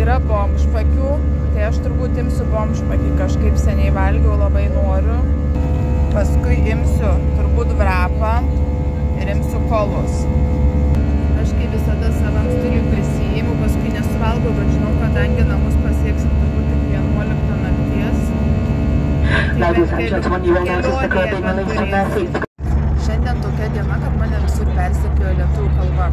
yra bomžpakių, tai aš turbūt imsiu bomžpakį, kažkaip seniai valgiau, labai noriu. Paskui imsiu turbūt vrapą ir imsiu kolus. Aš kaip visada savam stiliui prisijimu, paskui nesuvalgau, bet žinau, kadangi namus pasieksim turbūt tik 11 nakties. Šiandien tokia diena, kad mane visur persekiojo lietuvių kalba.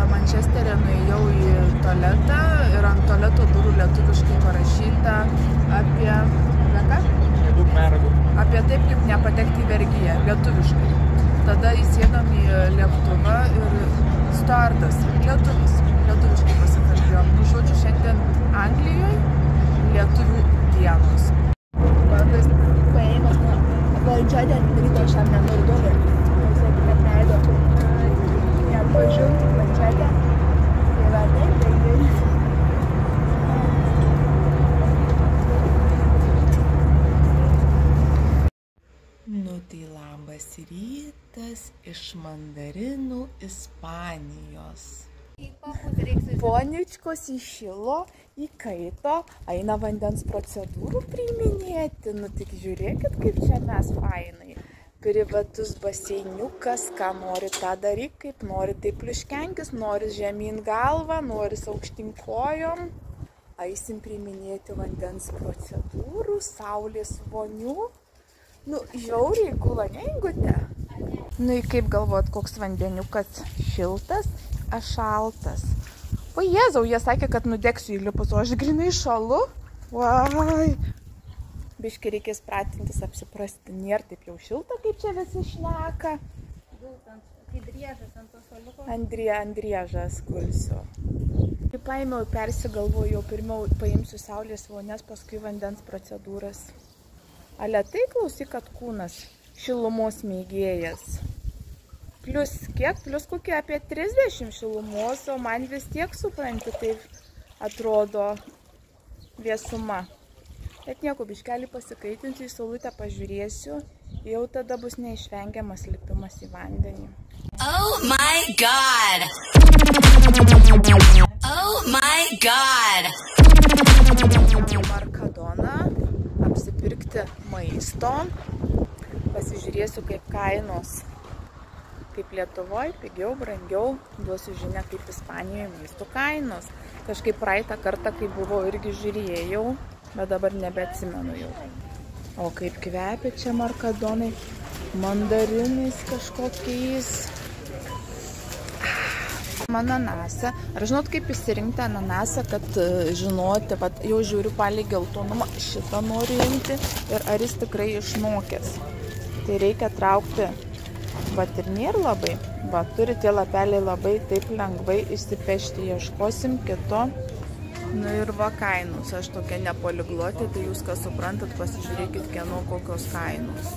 Mančestere nuėjau į tualetą ir ant tualeto durų lietuviškai parašyta apie taip, kaip nepatekti į vergiją, lietuviškai. Tada įsėdam į lėktuvą ir stuardas, lietuviškai pasikalbėjom. Žodžiu, šiandien Anglijoje lietuvių dienos. Vardas paėmęs nuo valdžią atidaryto šiam nenordovė. Kad leido jam pažinti valdžią. Tai va taip, Nu tai labas rytas iš mandarinų Ispanijos. Poniučkos įšilo, įkaito, eina vandens procedūrų priiminėti. Nu tik žiūrėkit, kaip čia mes fainai. Privatus baseiniukas, ką nori tą daryk, kaip nori taip pliuškenkis, nori žemyn galvą, nori aukštyn kojom. Eisim priiminėti vandens procedūrų, saulės vonių. Nu, žiauriai gula, neingute. Nu, kaip galvot, koks vandeniukas šiltas, aš šaltas. O Jėzau, jie sakė, kad nudegsiu įlipus, o aš grinai šalu. Vai. Biškai reikės pratintis, apsiprasti, nėra taip jau šilta, kaip čia visi šneka. Kaip driežas ant to šaliuko. Ant driežas gulsiu. Kaip paėmiau, persigalvojau, pirmiau paimsiu saulės vonės, paskui vandens procedūras. Ale tai klausyk, kad kūnas šilumos mėgėjas. Plius kiek? Plius kokie apie 30 šilumos, o man vis tiek supranti, taip atrodo vėsuma. Bet nieko, biškelį pasikaitinsiu, į saulutę pažiūrėsiu, jau tada bus neišvengiamas lipimas į vandenį. Oh my god! Oh my god! Mercadona, apsipirkti maisto, pasižiūrėsiu kaip kainos, kaip Lietuvoje, pigiau, brangiau, duosiu žinią kaip Ispanijoje maisto kainos. Kažkaip praeitą kartą, kai buvau, irgi žiūrėjau, bet dabar nebeatsimenu jau. O kaip kvepia čia Mercadonai, mandarinais kažkokiais. Ananasą. Ar žinot, kaip įsirinkti ananasą, kad žinoti, vat, jau žiūriu palei geltonumą, šitą noriu imti ir ar jis tikrai išnokęs. Tai reikia traukti, vat ir nėra labai, va, turi tie lapeliai labai taip lengvai išsipešti, ieškosim kito. Nu ir va kainos, aš tokia nepoliglotė, tai jūs kas suprantat, pasižiūrėkit kieno kokios kainos.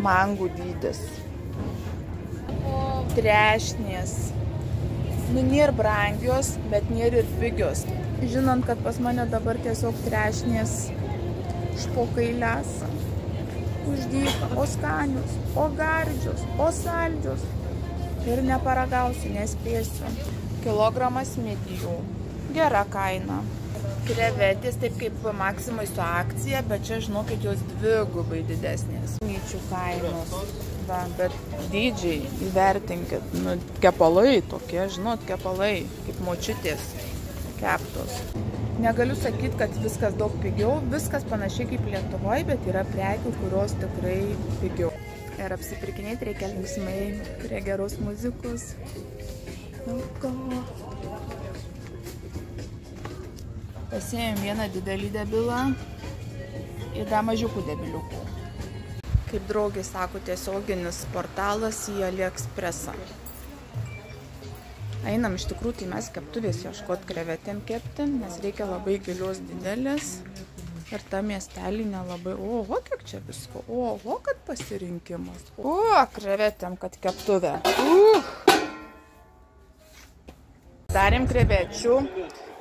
Mangų dydis. Trešnės. Nu, nėra brangios, bet nėra ir pigios. Žinant, kad pas mane dabar tiesiog trešnės špokai lesa. Uždyka, o skanius, o gardžios, o saldžios. Ir neparagausiu, nespėsiu. Kilogramas midijų. Gera kaina. Krevetės, taip kaip Maksimai su akcija, bet čia, žinokit, jos dvigubai didesnės. Myčių kainos. Va, bet dydžiai įvertinkit, nu, kepalai tokie, žinot, kepalai, kaip močiutės keptos. Negaliu sakyti, kad viskas daug pigiau, viskas panašiai kaip Lietuvoje, bet yra prekių, kurios tikrai pigiau. Ir apsipirkinėti reikia linksmai prie geros muzikos. Pasiėmėm vieną didelį debilą ir dar mažiukų debiliukų. Kaip draugė sako, tiesioginis portalas į AliExpressą. Einam iš tikrųjų, tai mes keptuvės ieškot krevetėm kepti, nes reikia labai gilios didelės. Ir ta miestelį nelabai, oho, kiek čia visko, oho, kad pasirinkimas. O, krevetėm, kad keptuvė. Darėm krevečių.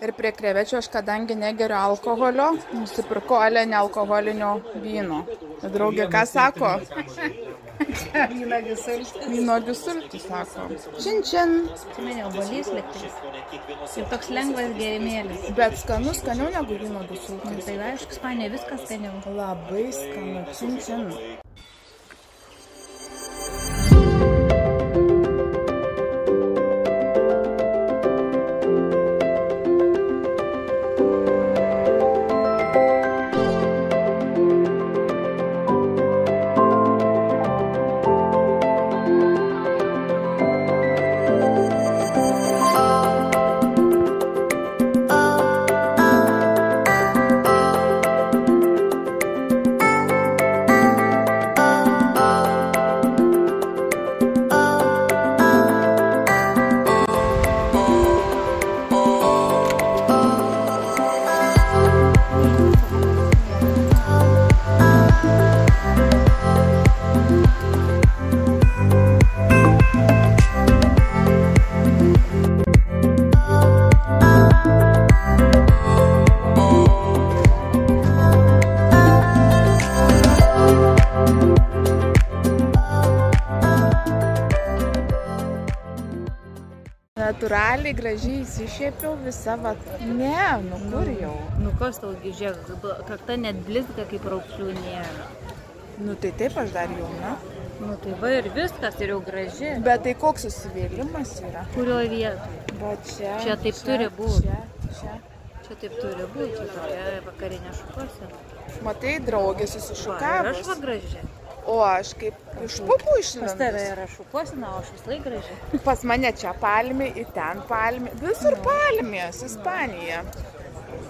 Ir prie krevečių aš, kadangi negeriu alkoholio, nusipirkau ale nealkoholinio vyno. Draugė, ką sako? Vynuogių sultis. Vynuogių sultis, sako. Čin. Čia mane obuolys lėktis. Ir toks lengvas gėrimėlis. Bet skanu, skaniau negu vynuogių sultis. Tai aišku, Ispanijoje viskas skaniau. Labai skanu, čin. Natūraliai gražiai įsišėpiau visą Ne, nu kur jau? Nu kas tau žiūrėk, kakta net blizga kaip raukšlių nėra. Nu tai taip aš dar jauna. Nu tai va ir viskas, ir jau graži. Bet tai koks susivėlimas yra? Kurioje vietoje? Va čia. Čia taip turi būti. Čia. Čia taip turi būti, čia tokia vakarinė šukuosena. Matai, draugė susišukavus. Ir aš va graži. O aš kaip iš pupų išlindus. Pas tave yra šukuosena, o aš visai graži. Pas mane čia palmė, į ten palmė. Visur palmės, Ispanija.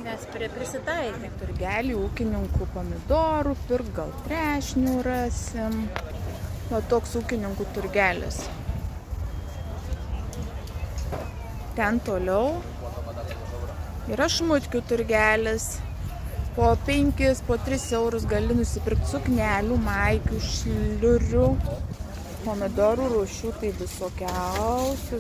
Mes prisitaikėm. Turgelį ūkininkų pomidorų, pirk gal trešnių rasim. Va toks ūkininkų turgelis. Ten toliau yra šmutkių turgelis. Po 5, po 3 eurus gali nusipirkti suknelių, maikių, šliurių, pomidorų rūšių, tai visokiausių.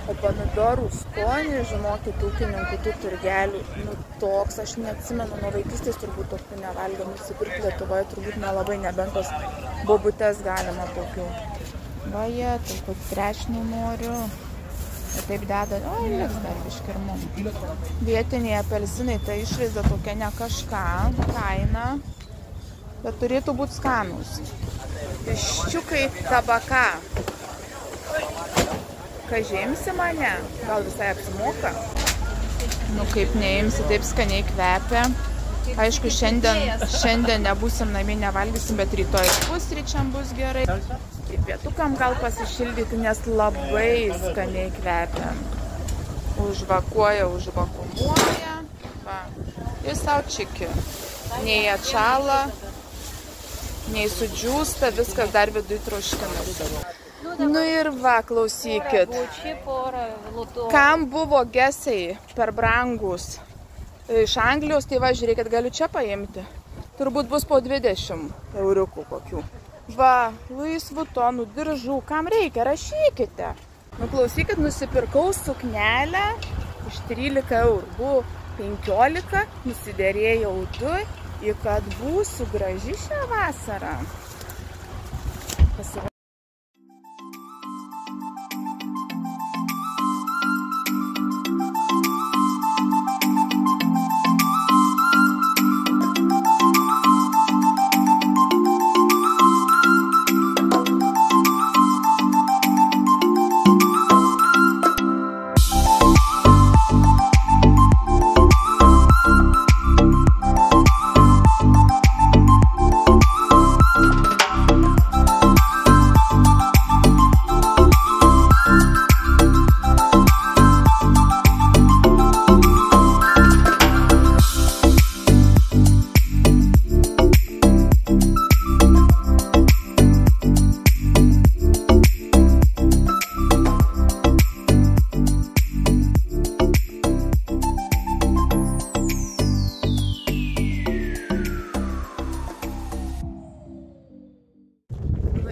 O pomidorų skonį, žinokit, ūkininkų tų turgelių, nu toks, aš neatsimenu, nuo vaikystės turbūt tokių nevalgiau, nusipirkti Lietuvoje turbūt nelabai, nebent tos bobutes galima tokių. Va jie, taip pat trešnių noriu. Ir taip deda, liks dar biškirmum. Vietiniai apelsinai, tai išvaizda tokia ne kažką, kaina, bet turėtų būti skanus. Viščiukai tabaka. Kažėmsi mane? Gal visai apsimoka? Nu kaip neimsi, taip skaniai kvepia. Aišku, šiandien nebūsim namie, nevalgysim, bet rytoj pusryčiam bus gerai. Pietukam gal pasišildyti, nes labai skaniai kvepia. Užvakuoja, užvakumuoja. Va. Ir savo čiki. Nei atšala, nei sudžiūsta, viskas dar viduj troškinasi. Nu ir va, klausykit. Kam buvo gesai per brangus iš Anglijos, tai va, žiūrėkit, galiu čia paimti. Turbūt bus po 20 euriukų kokių. Va, Louis Vuittonų diržų, kam reikia, rašykite. Nu, klausykit, nusipirkau suknelę iš 13 eurų. Buvo 15, nusiderėjau 2, į kad būsiu graži šią vasarą.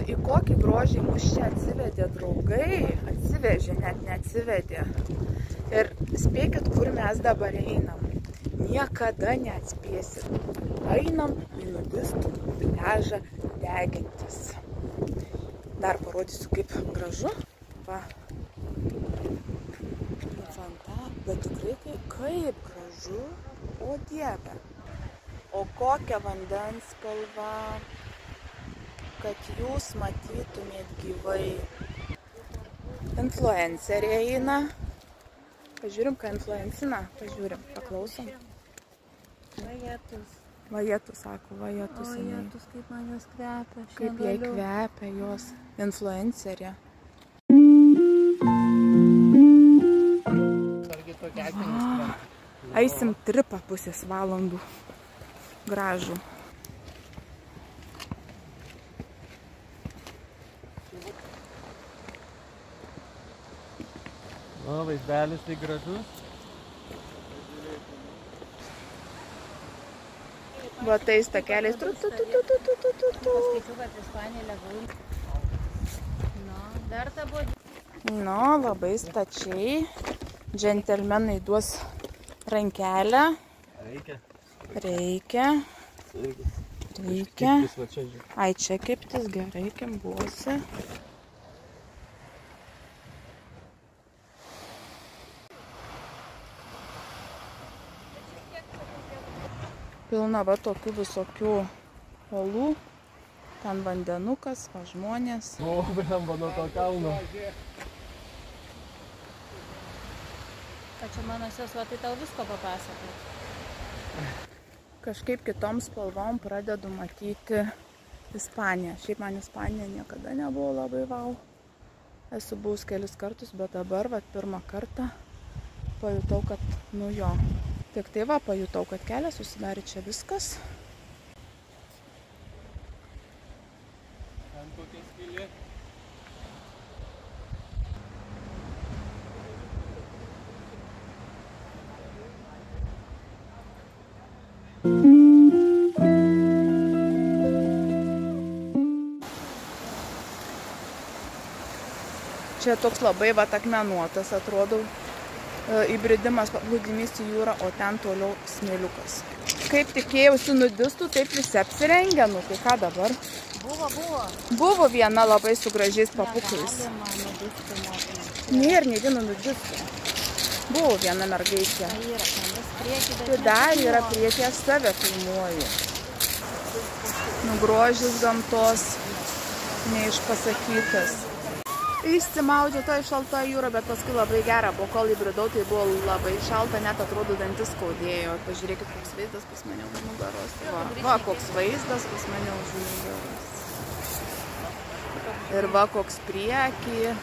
Į kokį grožį mus čia atsivedė draugai, atsivežė, net neatsivedė. Ir spėkit, kur mes dabar einam. niekada neatspėsit. Einam į nudistų pliažą degintis. Dar parodysiu, kaip gražu. Va. Bet tikrai kaip gražu. O Dieve. O kokia vandens spalva. Kad jūs matytumėt gyvai. Influenceriai eina. Pažiūrim, ką influencina. Pažiūrim, paklausom. Vajetus. Vajetus, sako, vajetus. Vajetus, kaip man jos kvepia. Kaip jai kvepia jos influencerė. Eisim tripą pusės valandų. Gražų. O, vaizdelis tai gražus. Va tais takeliais. Paskaičiu, kad Ispanija legalu. Verta buvo. Nu, labai stačiai. Džentelmenai duos rankelę. Reikia. Ai, čia keptis gerai, kimbuosi. Pilna va tokių visokių olų. Ten vandenukas, va žmonės. O, blemba nuo to kalno. Čia mano sesuo, tai tau visko papasakot. Kažkaip kitom spalvom pradedu matyti Ispaniją. Šiaip man Ispanija niekada nebuvo labai vau. Esu buvus kelis kartus, bet dabar, va, pirmą kartą pajutau, kad, nu jo. Tik tai va, pajutau, kad kelias susidarė čia viskas. Ten kokia skylė. Čia toks labai va akmenuotas atrodo įbridimas paplūdimys į jūrą, o ten toliau smėliukas. Kaip tikėjausi nudistų, taip visi apsirengę, nu tai ką dabar? Buvo viena labai su gražiais papukais. Nėra nei vieno nudistų. Buvo viena mergaitė. Tai dar yra priekį, aš save filmuoju. Nu, grožis gamtos neišpasakytas. Įsimaudžiau toje šaltoje jūroje, bet paskui labai gera, po kol įbridau, tai buvo labai šalta, net atrodo dantis skaudėjo. Pažiūrėkit, koks vaizdas pas mane už nugaros. Va, koks vaizdas pas mane už nugaros. Ir va, koks priekį.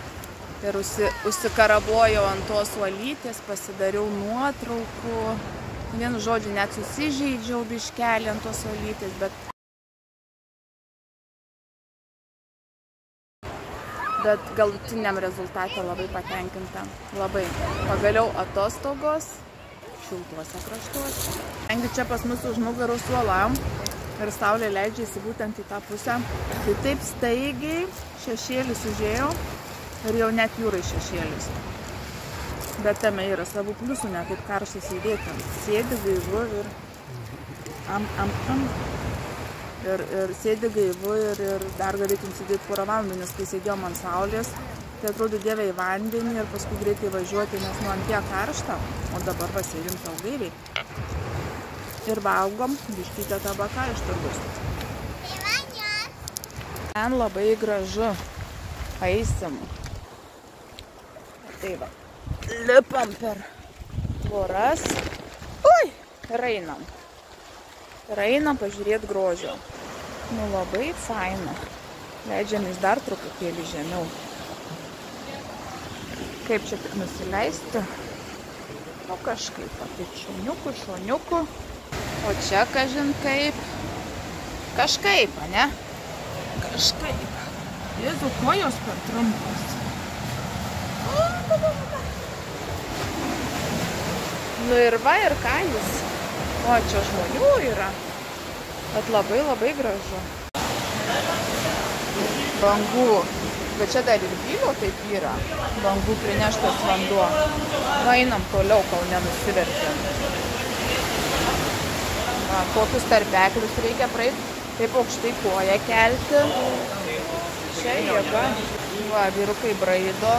Ir užsikarabojau ant tos uolytės, pasidariau nuotraukų. Vienu žodžiu, net susižeidžiau biškelį ant tos uolytės, bet galutiniam rezultate labai patenkinta. Labai. Pagaliau atostogos šiltuose kraštuose. Kadangi čia pas mus už nugaros uola ir saulė leidžiasi būtent į tą pusę, tai taip staigiai šešėlis užėjo ir jau net jūrai šešėlis. Bet tame yra savų pliusų, ne taip karštai sėdėti. Sėdi gaivu ir Ir sėdi gaivu ir dar galėtum sėdėti porą valandų, nes kai sėdėjom ant saulės, tai atrodo Dieve į vandenį ir paskui greitai važiuoti, nes nu ant tiek karšta, o dabar pasėdim sau gaiviai. Ir valgom biškytę tabaką iš turgus. Ten labai gražu. Eisim. Tai va. Lipam per tvoras. Ui! Ir einam. Ir einam pažiūrėti grožio. Nu labai faina. Leidžiamės dar truputėlį žemiau. Kaip čia tik nusileisti? Nu kažkaip, tai šoniukų, šoniukų. O čia kažin kaip. Kažkaip, ne? Kažkaip. Jėzu, kojos per trumpos. Nu ir va, ir ką jis. O, čia žmonių yra. Bet labai labai gražu. Bangų. Bet čia dar ir gylio taip yra. Bangų prineštas vanduo. Va, einam toliau, kol nenusivertėm. Va, tokius tarpeklius reikia praeiti, taip aukštai koją kelti. Čia jėga. Va, vyrukai braido.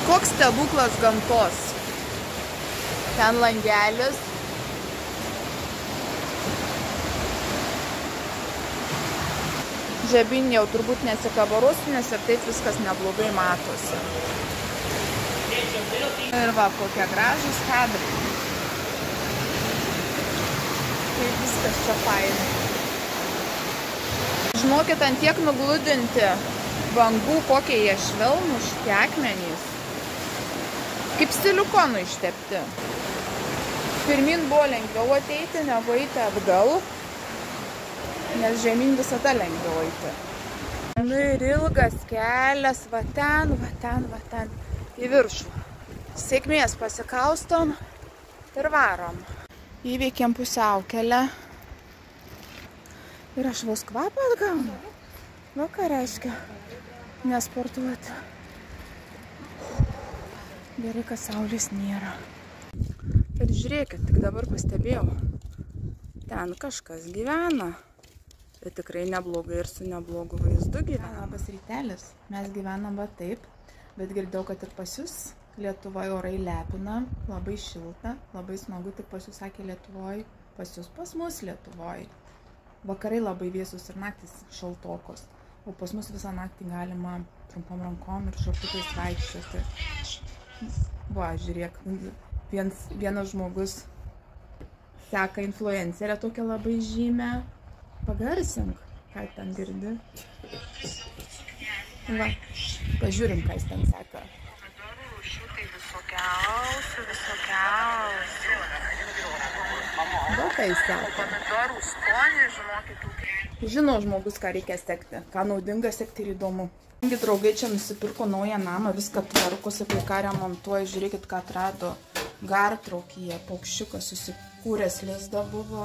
Koks stebuklas gamtos. Ten langelis. Žemyn jau turbūt nesikabaruosiu, nes ir taip viskas neblogai matosi. Ir va, kokie gražūs kadrai. Kaip viskas čia fainai. Žinokit, ant tiek nugludinti bangų, kokie jie švelnūs, šitie akmenys. Kaip silikonų ištepti. Pirmin buvo lengviau ateiti, negu eiti atgal. Nes žemyn visada lengviau eiti. Nu ir ilgas kelias, va ten, į viršų. Sėkmės pasikaustom ir varom. Įveikėm pusiaukelę. Ir aš vos kvapą atgaunu. Va ką reiškia nesportuoti. Gerai, kad saulės nėra. Ir žiūrėkit, tik dabar pastebėjau. Ten kažkas gyvena. Ir tikrai neblogai ir su neblogu vaizdu gyvena. Labas rytelis. Mes gyvenam va taip, bet girdėjau, kad ir pas jūs Lietuvoje orai lepina, labai šilta, labai smagu, tik pas jūs sakė Lietuvoje, pas jūs pas mus Lietuvoje. Vakarai labai vėsus ir naktis šaltokos, o pas mus visą naktį galima trumpom rankom ir šortukais vaikščioti. Va, žiūrėk, vienas žmogus seka influencerę tokią labai žymę. Pagarsink, ką ten girdi. Va, pažiūrim, ką jis ten seka. Pomidorų rūšių tai visokiausių. Va, ką jis seka. Pomidorų skonį, žinokit, ūkiai. Žino žmogus, ką reikia sekti, ką naudinga sekti ir įdomu. Draugai čia nusipirko naują namą, viską tvarkosi, kai ką remontuoja, žiūrėkit, ką atrado. Gartraukyje, paukščiukas susikūręs lizdą buvo.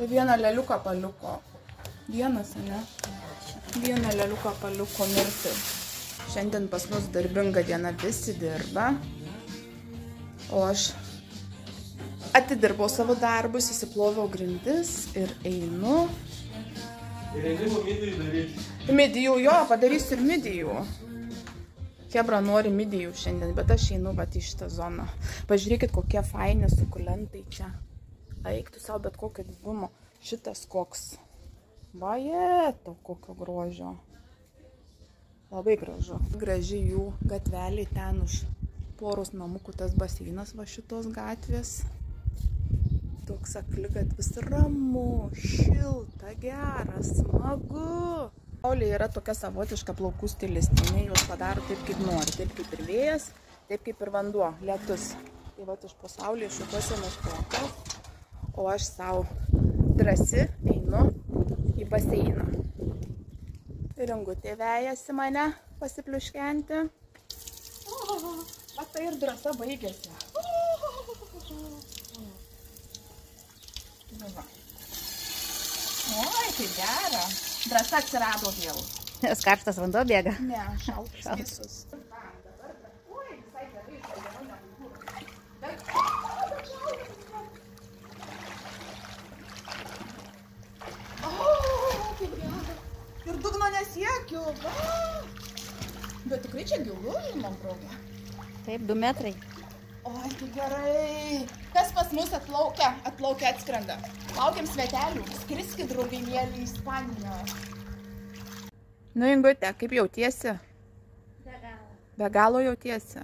Vieną leliuką paliuko. Vienas, ne? Vieną leliuką paliuko mirti. Šiandien pas mus darbinga diena, visi dirba. O aš atidirbau savo darbus, įsiploviau grindis ir einu. Ir einu midijų daryti. Midijų, jo, padarysiu ir midijų. Hebra nori midijų šiandien, bet aš einu vat į šitą zoną. Pažiūrėkit, kokie faini sukulentai čia. Eiktų savo bet kokio didumo. Šitas koks. Vajeto, kokio grožio. Labai gražu. Graži jų gatvelė ten už poros namukų tas baseinas va šitos gatvės. Toks akligatvis ramu, šilta, geras, smagu. Saulė yra tokia savotiška plaukų stilistinė. Jos padaro taip, kaip nori. Taip kaip ir vėjas, taip kaip ir vanduo, lietus. Tai va iš po saulės šukuosi nuštokas. O aš savo drąsi einu į baseiną. Ringutė vejasi mane pasipliuškenti. Va tai ir drąsa baigėsi. Oi, tai gera. Drąsa atsirado vėl. Nes karštas vanduo bėga. Ne, šaltas vėsus. Oi, visai gerai, išvažiavau nebūtų. Bet ir dugno nesiekiu. Bet tikrai čia gilu, man atrodo. Taip, 2 metrai. Oi, tai gerai. Kas pas mus atplaukia atskrenda. Laukiam svetelių. Skriskit, drauginėlį, į Ispaniją. Nu, Ingute, kaip jautiesi? Be galo. Be galo jautiesi.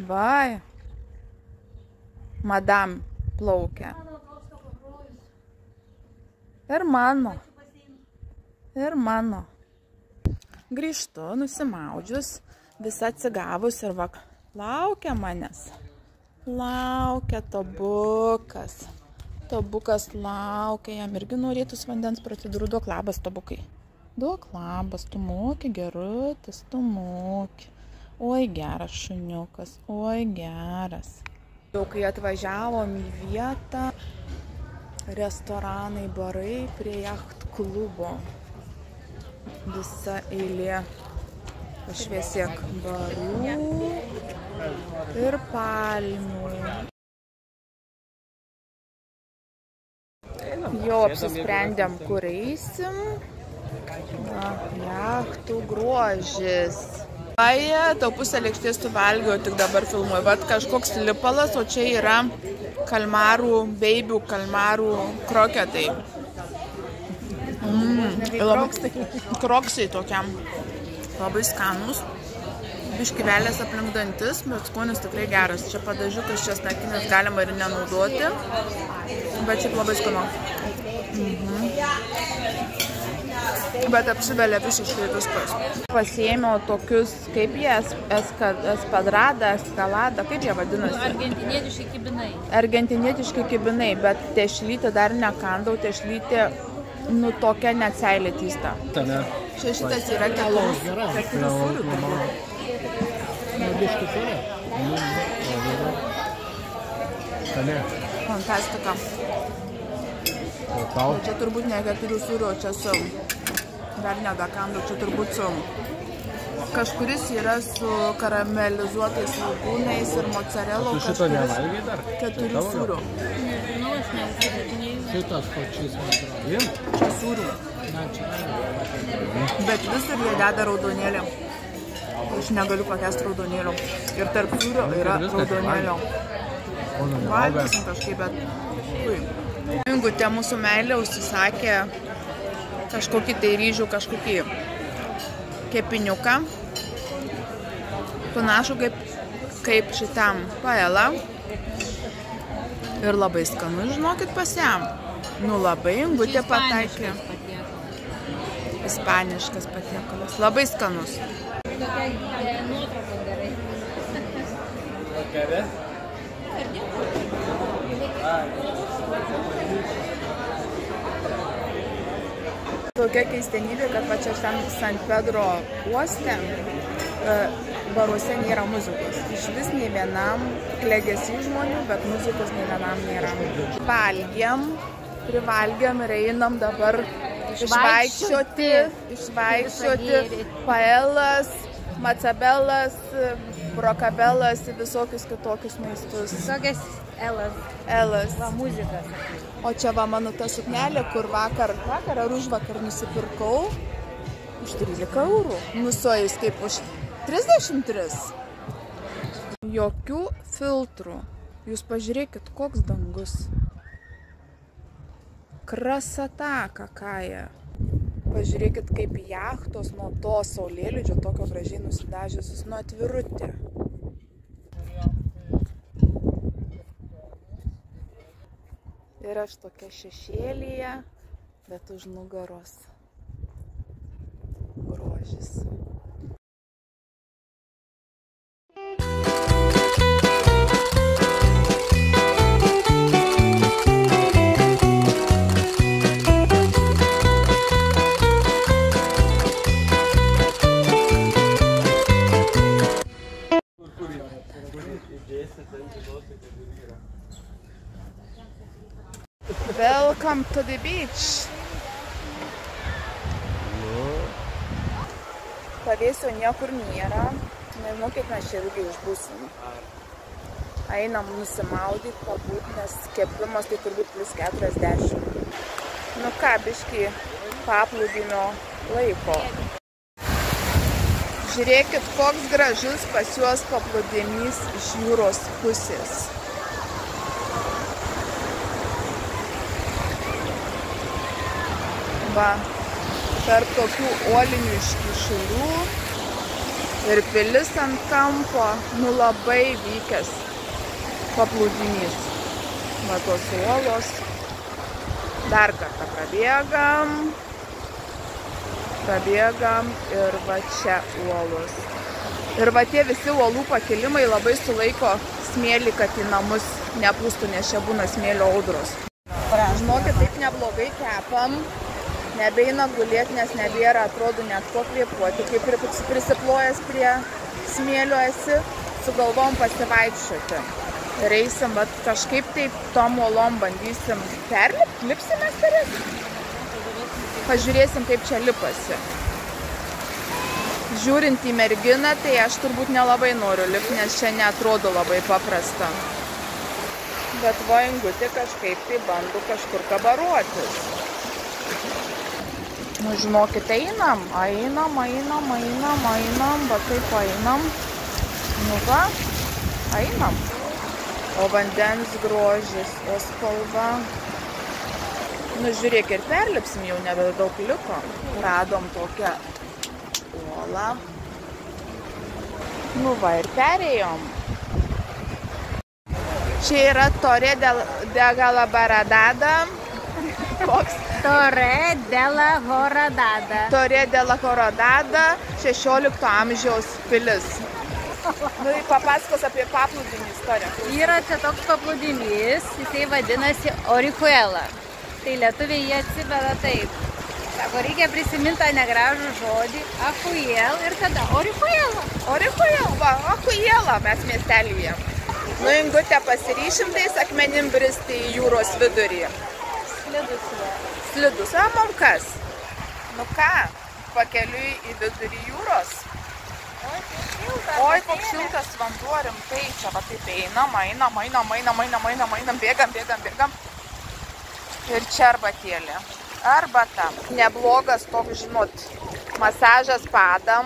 Vai. Madam plaukia. Ir mano. Grįžtu, nusimaudžius, visa atsigavus ir va, laukia manęs. Laukia tobukas. Tobukas laukia, jam irgi norėtus vandens pratidurų. Duok labas, tobukai. Duok labas, tu moki, gerutis, tu moki. Oi, geras šuniukas, oi, geras. Jau kai atvažiavom į vietą, restoranai, barai prie jacht klubo. visa eilė. Pašviesiek barų ir palmių. Jau apsisprendėm, kur eisim. Na, jachtų grožis. Tau pusę lėkštės suvalgiau, tik dabar filmuoju. Vat kažkoks lipalas, o čia yra kalmarų, beibių kalmarų kroketai. Kroksai tokiam. Labai skanus. Biškivelės aplink dantis, bet skonis tikrai geras. Čia padažiukas česnakinis galima ir nenaudoti. Bet šiaip labai skanu. Bet apsivelė visiškai viskas. Pasiėmiau tokius, kaip jie, espadrada, eskalada, kaip jie vadinasi? Argentinietiški kibinai. Argentinietiški kibinai, bet tešlytė dar nekandau, tešlytė, nu, tokia net seilė tysta. Čia šitas yra keturių sūrių. Fantastika. Čia turbūt ne keturių sūrių, čia su, dar nedakandau, čia turbūt su, kažkuris yra su karamelizuotais svogūnais ir mozzarella, kažkuris keturių sūrių. Šitas pačiais man. Čia sūrių. Bet visur jie deda raudonėlį. Aš negaliu pakęsti raudonėlio. Ir tarp sūrio yra raudonėlio. Valgysim kažkaip, bet... Ingutė mūsų meilė užsisakė kažkokį tai ryžių, kažkokį kepiniuką. Panašu kaip šitam paelą. Ir labai skanu, žinokit, pasiam. Nu, labai Ingutė pataikė. Ispaniškas patiekalas. Labai skanus. Tokia keistenybė, kad pačia šiam San Pedro uoste baruose nėra muzikos. Iš vis nei vienam klegėsi žmonių, bet muzikos nei vienam nėra. Privalgėm ir einam dabar išvaikščioti paelas, macabelas, brokabelas ir visokius kitokius maistus. Tokias Elas. Va, muzikas. O čia va mano ta suknelė, kur vakar ar užvakar nusipirkau už 13 eurų. Nusuojus kaip už 33. Jokių filtrų. Jūs pažiūrėkit, koks dangus. Krasata kakaja. Pažiūrėkit, kaip jachtos nuo to saulėlydžio tokio gražiai nusidažiusius nuo atvirutė. Ir aš tokia šešėlyje, bet už nugaros grožis. Welcome to the beach. Pavėsio niekur nėra. Nežinau, kiek mes čia ilgai išbūsim. Einam nusimaudyti, pabūt, nes kepimas tai turbūt plus 40. Nu ką, biškį paplūdimio laiko. Žiūrėkit, koks gražus pas juos paplūdimys iš jūros pusės. Va, tarp tokių uolinių iškyšulių ir pilis ant kampo, nu labai vykęs paplūdimys. Va, tos uolos. Dar kartą prabėgam ir va čia uolos. Ir va tie visi uolų pakilimai labai sulaiko smėlį, kad į namus nepūstų, nes čia būna smėlio audros. Žinokit, taip neblogai kepam. Nebeina gulėti, nes nebėra, atrodo, net ko kvėpuoti. Kaip ir prisiplojęs prie smėlio esi, sugalvom pasivaikščioti. Ir eisim, bet kažkaip taip tom uolom bandysim perlipti. Lipsimės per jas? Pažiūrėsim, kaip čia lipasi. Žiūrint į merginą, tai aš turbūt nelabai noriu lipti, nes čia neatrodo labai paprasta. Bet va, Ingutė kažkaip tai bando kažkur kabaruotis. Nu, žinokit, einam, va taip einam. Nu va, einam. O vandens grožis, o spalva. Nu, žiūrėk, ir perlipsim, jau nebedaug liko. Radom tokią uolą. Nu va, ir perėjom. Čia yra Torre de la Horadada. Koks? Torre de la Horadada. Torre de la Horadada, 16 amžiaus pilis. Nu, papasakos apie paplūdimį istoriją. Yra čia toks paplūdimys, jisai vadinasi Orihuela. Tai lietuviai jie atsiveda taip. Sako, reikia prisiminti tą negražų žodį Achuel ir tada Orihuela. Orihuela, va, Achuela mes miestelyje. Nu, Ingutė, pasiryšim tais akmenim bristi į jūros vidurį. Slidus, o mum kas? Nu ką, pakeliui į vidurį jūros. Oi, koks šiltas vanduo, rimtai, čia va taip einam, bėgam. Ir čia arbatėlė. Arbata. Neblogas toks, žinot, masažas padam,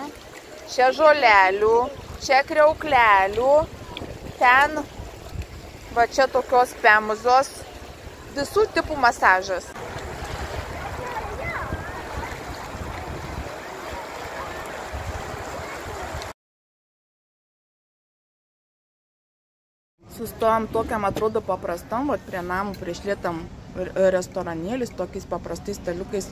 čia žolelių, čia kriauklelių, ten, va čia tokios pemuzos, visų tipų masažas. Sustojom tokiam, atrodo, paprastam, vat prie namų priešlietam restoranėlis, tokiais paprastais staliukais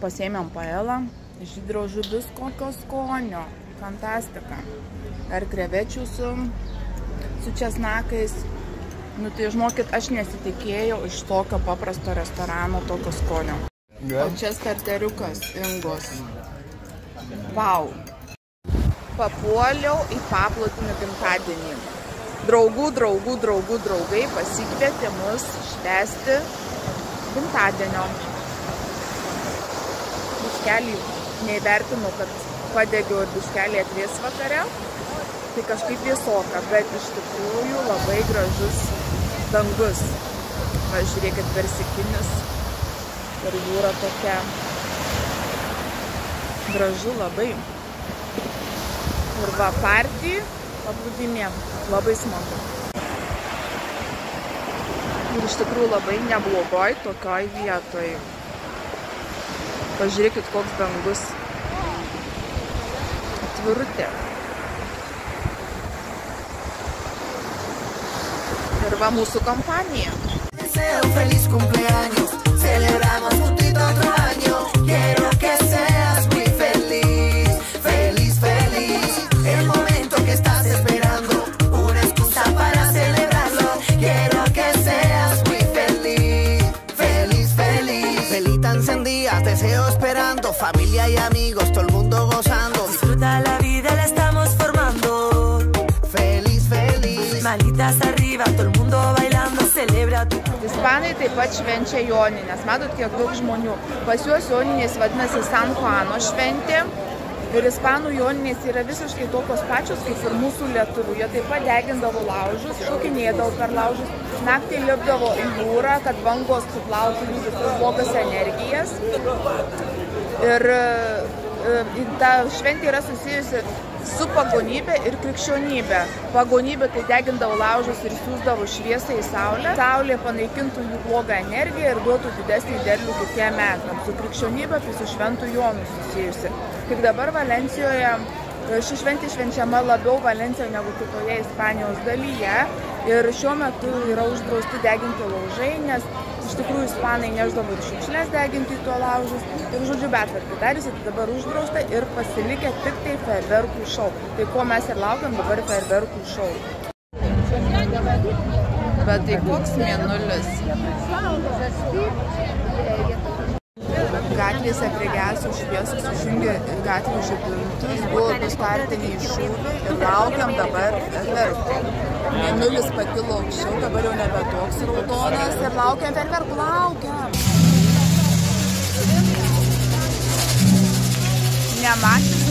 pasėmėm paelą. Žydro žuvis kokio skonio. Fantastika. Ar krevečių su česnakais. Nu tai žinokit, aš nesitikėjau iš tokio paprasto restorano, tokio skonio. O čia starteriukas Ingos. Vau. Papuoliau į paplūdimio gimtadienį. Draugai pasikvietė mus švęsti gimtadienio. Biškelį neįvertinu, kad padegiau ir biškelį atvės vakare. Tai kažkaip vėsoka, bet iš tikrųjų labai gražus dangus. Va, žiūrėkit, persikinis ir jūra tokia. Gražu labai. Ir va, partijų paplūdimėm. Labai smagu. Ir iš tikrųjų labai neblogoj tokioj vietoj. Pažiūrėkit, koks dangus. Atvirutė. Ir va mūsų kompanija. Feliz cumpleaños, celebramos juntito otro año. Quiero que seas muy feliz, feliz, feliz. El momento que estás esperando, una excusa para celebrarlo. Quiero que seas muy feliz, feliz, feliz. Velita encendida, deseo esperando, familia y amigos, todo el mundo gozando. Disfruta la vida, la estamos formando. Feliz, feliz. Manitas arriba, todo el mundo bailando, celebra tu. Ispanai taip pat švenčia Jonines. Matot, kiek daug žmonių. Pas juos Joninės vadinasi San Juano šventė. Ir ispanų Joninės yra visiškai tokios pačios kaip ir mūsų lietuvių. Jie taip pat degindavo laužus, šokinėdavo per laužus. Naktį lipdavo į jūrą, kad bangos suplautų jų visas blogas energijas. Ir ta šventė yra susijusi su pagonybė ir krikščionybė. Pagonybė tai degindavo laužus ir siųsdavo šviesą į saulę. Saulė panaikintų jų blogą energiją ir duotų didesnį derlių kitiem metams. Su krikščionybė tai su šventu Jonu susijusi. Kaip dabar Valencijoje, ši šventė švenčiama labiau Valencijoje negu kitoje Ispanijos dalyje. Ir šiuo metu yra uždrausti deginti laužai, nes iš tikrųjų ispanai neždavo ir šiukšlės deginti tuo laužus. Ir žodžiu, betvarkį darėsi, tai dabar uždrausta ir pasilikę tik tai fejerverkų šou. Tai ko mes ir laukiam, dabar fejerverkų šou. Bet tai koks mėnulis? Gatvėse prie Gelsių šviesos išjungė gatvių žibintus, buvo startiniai šūviai ir laukiam dabar fejerverkų. Mėnulis pakilo aukščiau, dabar jau nebe toks raudonas ir laukiam fejerverkų, laukiam. Nematys.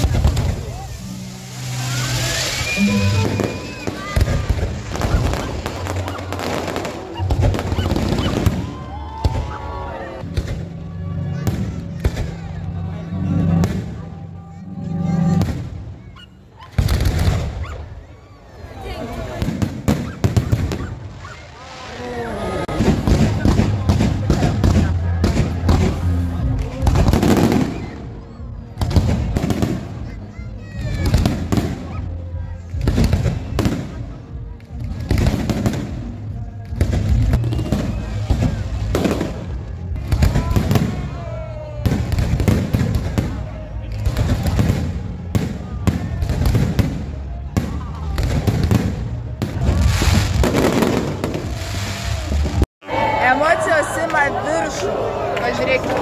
Žiūrėkit.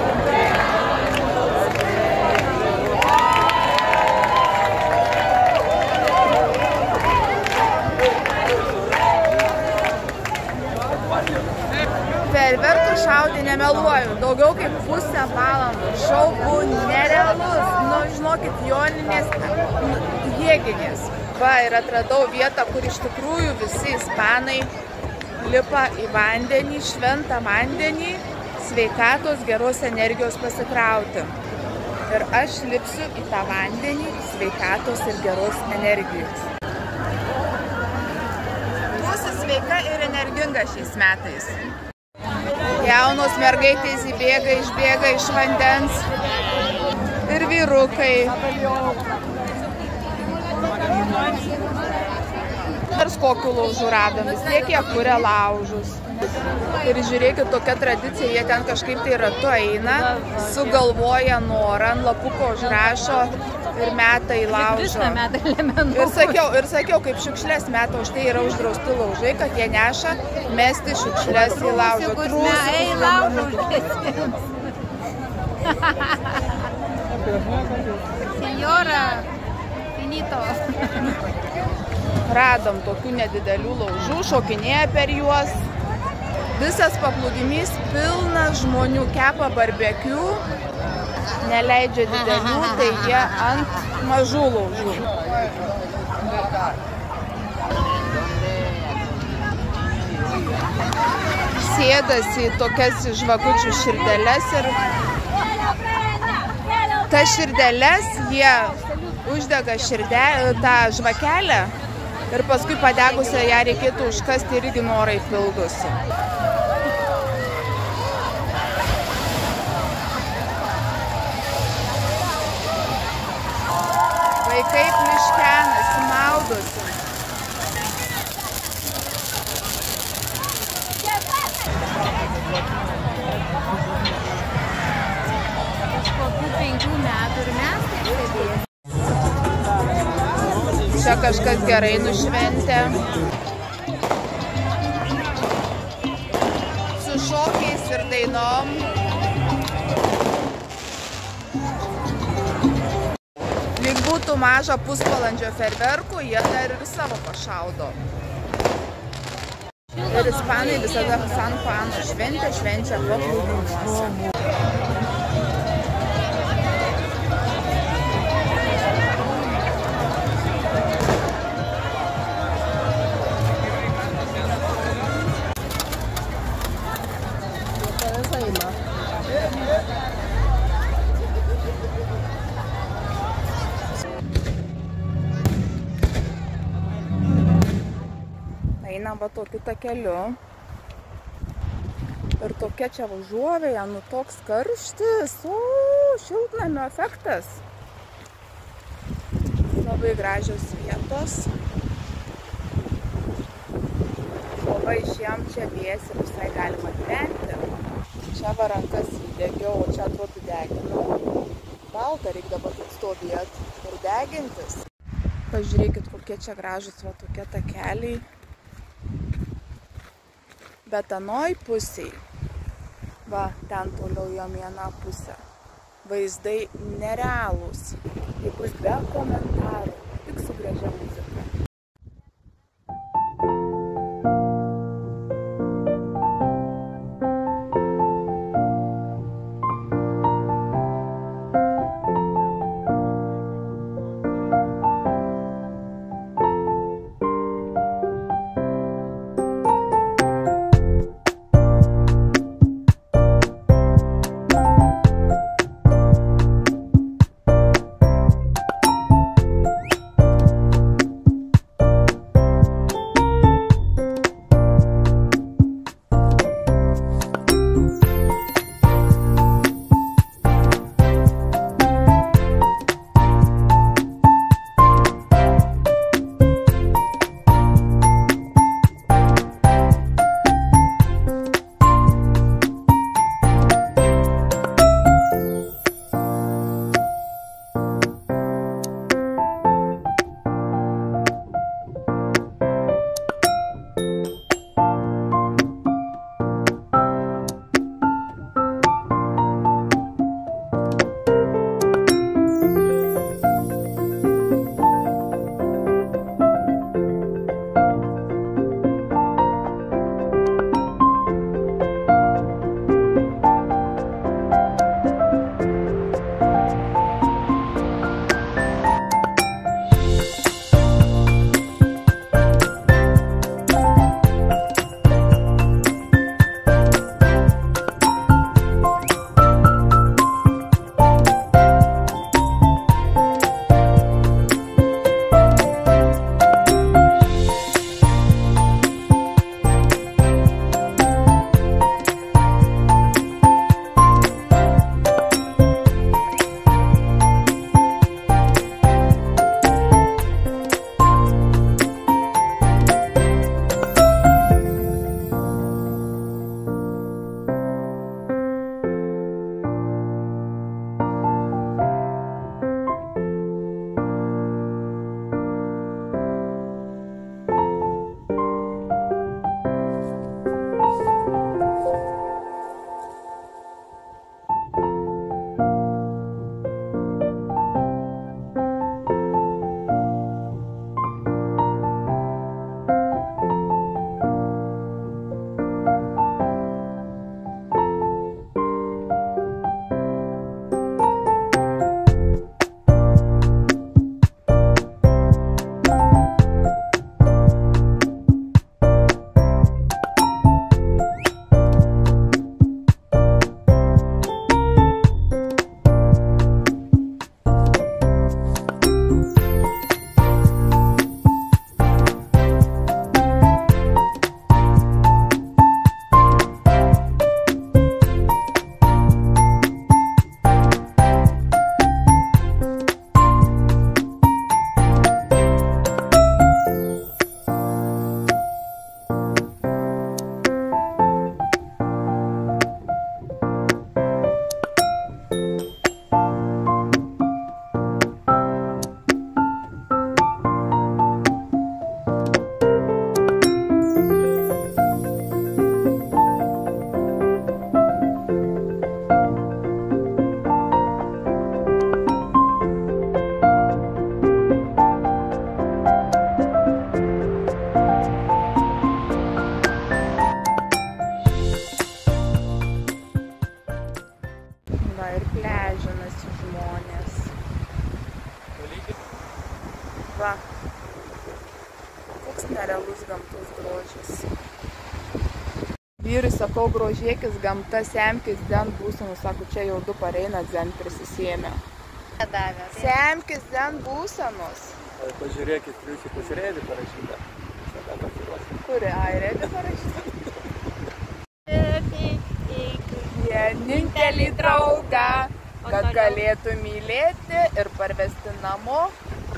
Fejerverkų šaudė nemeluoju, daugiau kaip pusę valandų. Šou buvo nerealus, nu žinokit, joninės jėginės. Va, ir atradau vietą, kur iš tikrųjų visi ispanai lipa į vandenį, šventą vandenį, sveikatos, geros energijos pasikrauti. Ir aš lipsiu į tą vandenį, sveikatos ir geros energijos. Būsiu sveika ir energinga šiais metais. Jaunos mergaitės įbėga, išbėga iš vandens ir vyrukai. Nors kokių laužų radom, vis tiek jie kuria laužus. Ir žiūrėkit, tokia tradicija, jie ten kažkaip tai ratu eina, sugalvoja norą, ant lapuko užrašo ir meta į laužą. Ir sakiau, kaip šiukšlės meta, už tai yra uždrausti laužai, kad jie neša mesti šiukšlės į laužą. Senjora, finito. Radom tokių nedidelių laužų, šokinėja per juos. Visas paplūdimys pilnas žmonių, kepa barbekių, neleidžia didelių, tai jie ant mažų laužų. Sėdasi į tokias žvakučių širdeles ir tas širdeles jie uždega tą žvakelę ir paskui padegusią ją reikėtų užkasti irgi norai pildosi. Vaikai pliškenasi, maudosi. Kokių 5 metų ir mes taip stebėjome. Čia kažkas gerai nušventė. Su šokiais ir dainom. Lyg būtų maža pusvalandžio fejerverkų, jie dar ir savo pašaudo. Ir ispanai visada San Juano šventę švenčia paplūdimiuose. Einam va tokiu takeliu. Ir tokia čia užuovėja, nu toks karštis, šiltnamio efektas. Labai gražios vietos. Labai išėjom čia vės ir visai galima gyventi. Čia va rankas įdegiau, o čia atrodo deginau. Balta, reikia dabar tik stovėti ir degintis. Pažiūrėkit, kokie čia gražus va tokie takeliai. Bet anoj pusėj, va, ten toliau jom viena pusė, vaizdai nerealūs. Tai bus be komentarų, tik su gražia muzika. pležinasi žmonės. Va. Koks nerealus gamtos grožis. Vyrai sakau, grožėkis gamta, semkis dzen būsenų. Sako, čia jau 2 pareina dzen prisisėmė. Semkis dzen būsenos. Pažiūrėkit, jūs pasirėdį parašytą. Kuri airėdį parašytą? Vienintelį draugą, kad galėtų mylėti ir parvesti namo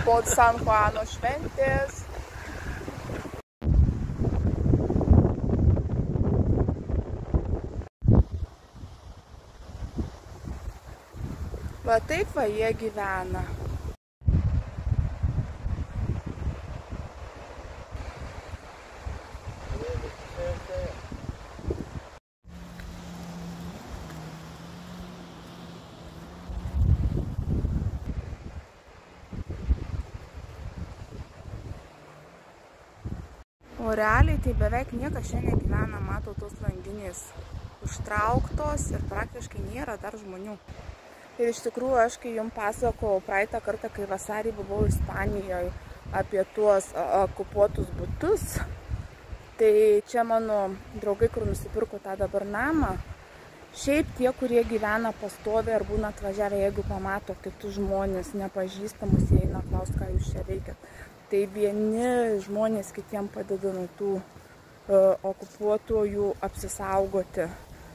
po San Juano šventės. Va taip va jie gyvena. O realiai tai beveik niekas šiandien gyvena, matau, tos langinės užtrauktos ir praktiškai nėra dar žmonių. Ir iš tikrųjų, aš kai jums pasakojau praeitą kartą, kai vasarį buvau Ispanijoje apie tuos okupuotus butus, tai čia mano draugai, kur nusipirko tą dabar namą, šiaip tie, kurie gyvena pastoviai ar būna atvažiavę, jeigu pamato kitus žmonės nepažįstamus, jie eina klaust, ką jūs čia veikiat. Tai vieni žmonės kitiem padeda nuo tų okupuotojų apsisaugoti,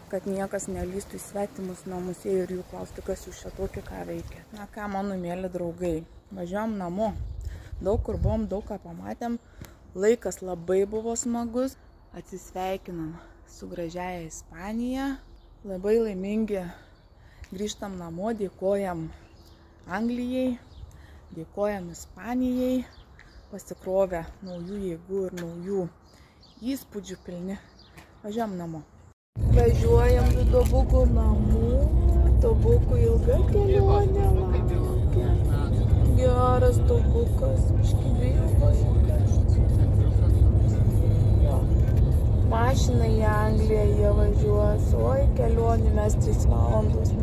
kad niekas nelystų į svetimus namus ir jų klausti, kas jūs čia tokį ką veikia. Na ką, mano mėly draugai, važiuojam namo. Daug kur buvom, daug ką pamatėm. Laikas labai buvo smagus. Atsisveikinam su gražiaja Ispanija. Labai laimingi grįžtam namo, dėkojam Anglijai, dėkojam Ispanijai. Pasikrovę naujų jėgų ir naujų įspūdžių pilni. Važiuojam namo. Važiuojam į Tobukų namų. Tobukų ilga kelionė laukia. Geras Tobukas. Mašina į Angliją jie važiuos. Oi, kelionį mes 3 valandos.